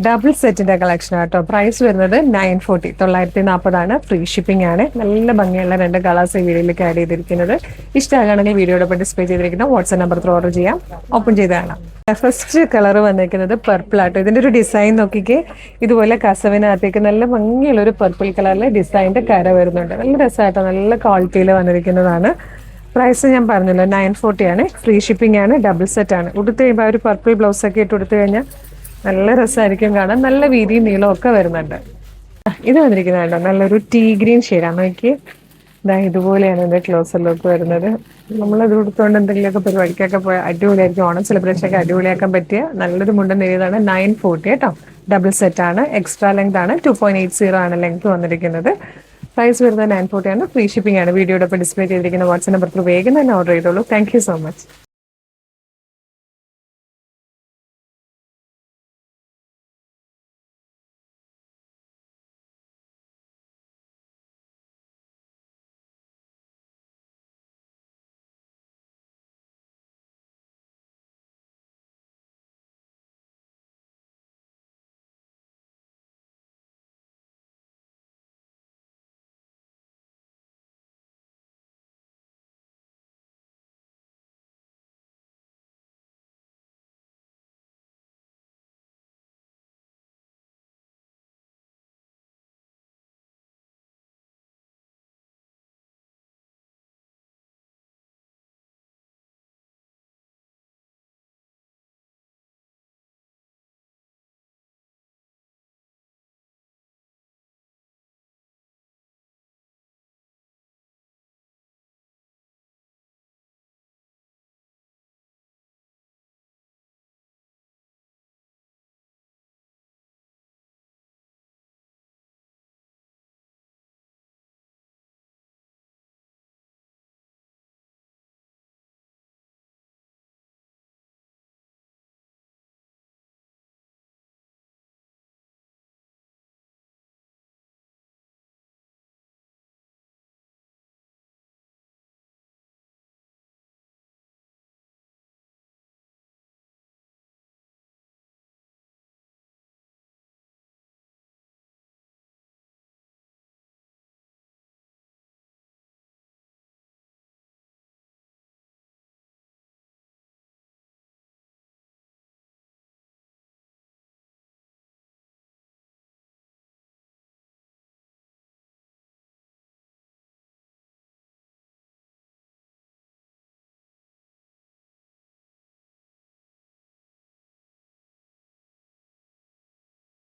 Double സെറ്റിന്റെ collection ആട്ടോ. Price വരുന്നത് 940, 940 ഫ്രീ ഷിപ്പിംഗ് ആണ്. നല്ല ഭംഗിയുള്ള രണ്ട് കളേഴ്സ് ഈ വീഡിയോയിലേക്ക് ആഡ് ചെയ്തിരിക്കുന്നത്. ഇഷ്ടമാണെങ്കിൽ വീഡിയോയോടൊപ്പം ഡിസ്പ്ലേ ചെയ്തിരിക്കുന്ന വാട്സ്ആപ്പ് നമ്പർ ത്രൂ ഓർഡർ ചെയ്യാം. ഓപ്പൺ ചെയ്ത് കാണാം. ഫസ്റ്റ് കളർ വന്നിരിക്കുന്നത് പർപ്പിൾ ആട്ടോ. ഇതിന്റെ ഒരു ഡിസൈൻ നോക്കിക്കേ, ഇതുപോലെ കസവിനകത്തേക്ക് നല്ല ഭംഗിയുള്ള ഒരു പർപ്പിൾ കളറിലെ ഡിസൈനിന്റെ കര വരുന്നുണ്ട്. നല്ല രസമായിട്ടോ, നല്ല ക്വാളിറ്റിയിൽ വന്നിരിക്കുന്നതാണ്. പ്രൈസ് ഞാൻ പറഞ്ഞല്ലോ 940 ആണ്. ഫ്രീ ഷിപ്പിംഗ് ആണ്. ഡബിൾ സെറ്റ് ആണ്. ഉടുത്ത് കഴിയുമ്പോൾ ഒരു പർപ്പിൾ ബ്ലൗസ് ഒക്കെ ഇട്ട് കൊടുത്തു കഴിഞ്ഞാൽ നല്ല രസമായിരിക്കും കാണാൻ. നല്ല വീതിയും നീളവും ഒക്കെ വരുന്നുണ്ട്. ഇത് വന്നിരിക്കുന്നതാണ്ടോ നല്ലൊരു ടീ ഗ്രീൻ ഷെയ്ഡാണ്. നോക്കി, ഇതാ ഇതുപോലെയാണ് ഇതിന്റെ ക്ലോസർ ലുക്ക് വരുന്നത്. നമ്മളത് കൊടുത്തുകൊണ്ട് എന്തെങ്കിലുമൊക്കെ പരിപാടിക്കൊക്കെ പോയാൽ അടിപൊളിയായിരിക്കും. ഓണം സെലിബ്രേഷൻ ഒക്കെ അടിപൊളിയാക്കാൻ പറ്റിയ നല്ലൊരു മുണ്ടൻ നേരിയതാണ്. 940 കേട്ടോ. ഡബിൾ സെറ്റ് ആണ്. എക്സ്ട്രാ ലെങ്ത് ആണ്. 2.80 ആണ് ലെങ്ത് വന്നിരിക്കുന്നത്. പ്രൈസ് വരുന്നത് 940 ആണ്. ഫ്രീ ഷിപ്പിംഗ് ആണ്. വീഡിയോടൊപ്പം ഡിസ്പ്ലേ ചെയ്തിരിക്കുന്ന വാട്സ്ആപ്പ് നമ്പർ വേഗം തന്നെ ഓർഡർ ചെയ്തോളൂ. Thank you so much.